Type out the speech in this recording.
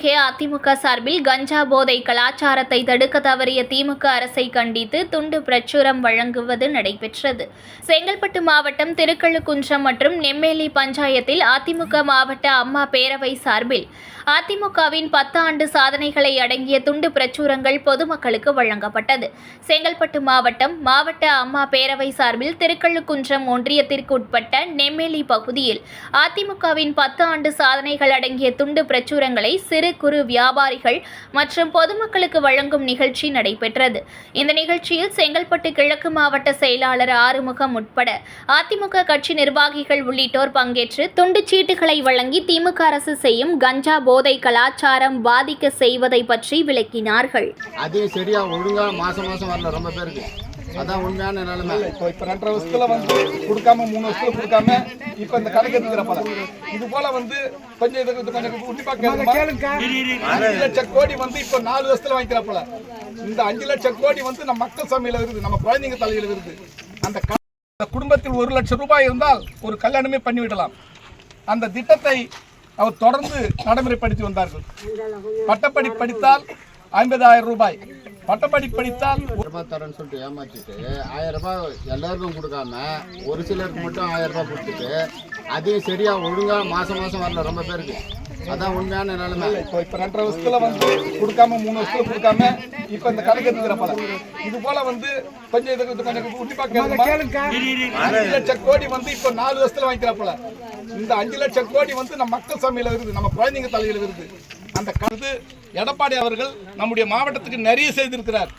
அருகே அதிமுக சார்பில் கஞ்சா போதை கலாச்சாரத்தை தடுக்க தவறிய திமுக அரசை கண்டித்து துண்டு பிரச்சுரம் வழங்குவது நடைபெற்றது. செங்கல்பட்டு மாவட்டம் திருக்கழுக்குன்றம் மற்றும் நெம்மேலி பஞ்சாயத்தில் அதிமுக மாவட்ட அம்மா பேரவை சார்பில் அதிமுகவின் 10 ஆண்டு சாதனைகளை அடங்கிய துண்டு பிரச்சுரங்கள் பொதுமக்களுக்கு வழங்கப்பட்டது. செங்கல்பட்டு மாவட்ட அம்மா பேரவை சார்பில் திருக்கழுக்குன்றம் ஒன்றியத்திற்கு உட்பட்ட நெம்மேலி பகுதியில் அதிமுகவின் 10 ஆண்டு சாதனைகள் அடங்கிய துண்டு பிரச்சுரங்களை சிறு குறு வியாபாரிகள் மற்றும் பொதுமக்களுக்கு வழங்கும் நிகழ்ச்சி நடைபெற்றது. இந்த நிகழ்ச்சியில் செங்கல்பட்டு கிழக்கு மாவட்ட செயலாளர் ஆறுமுகம் உட்பட அதிமுக கட்சி நிர்வாகிகள் உள்ளிட்டோர் பங்கேற்று துண்டு சீட்டுகளை வழங்கி திமுக அரசு செய்யும் கஞ்சா போதை கலாச்சாரம் பாதிக்க செய்வதை பற்றி விளக்கினார்கள். அதே சரியா ஒழுங்கா மாசம் வரல ரொம்ப பேருக்கு. அதான் உண்மையான நிலைமை. இப்போ 2.5 வருஷத்துல கொடுக்காம 3 வருஷத்துல கொடுக்காம இப்ப இந்த கணக்கு எடுத்துக்கிறப்ப இது போல கொஞ்சம் உன்னிப்பா கேளுங்க. 5 லட்சம் கோடி இப்ப 4 வருஷத்துல வாங்கிக்கிறப்ப இந்த 5 லட்சம் கோடி நம்ம மக்கள் சமையல இருக்குது, நம்ம குழந்தைங்க தலையில இருக்குது. அந்த குடும்பத்தில் 1 லட்சம் ரூபாய் இருந்தால் ஒரு கல்யாணமே பண்ணிவிடலாம். அந்த திட்டத்தை அவர் தொடர்ந்து நடைமுறைப்படுத்தி வந்தார்கள். பட்டப்படி படித்தால் 50,000 ரூபாய், பட்டப்படி படித்தால் தரேன்னு சொல்லிட்டு ஏமாற்றிட்டு 1000 ரூபாய் எல்லாருக்கும் கொடுக்காம ஒரு சிலருக்கு மட்டும் 1000 ரூபாய் கொடுத்துட்டு அதையும் சரியா ஒழுங்கா மாசம் வரல ரொம்ப பேருக்கு. அதான் உண்மையான நிலைமை. இப்போ 2.5 வருஷத்துல கொடுக்காம 3 வருஷத்துல கொடுக்காம இப்ப இந்த கணக்கு எடுத்துக்கிறப்ப இது போல கொஞ்சம் உன்னிப்பா கேளுங்க. 5 லட்சம் கோடி இப்ப 4 வருஷத்துல வாங்கிக்கிறப்ப இந்த 5 லட்சம் கோடி நம்ம மக்கள் சமையல இருக்குது, நம்ம குழந்தைங்க தலையில இருக்குது. அந்த கருத்து எடப்பாடி அவர்கள் நம்முடைய மாவட்டத்துக்கு நிறைய செய்திருக்கிறார்.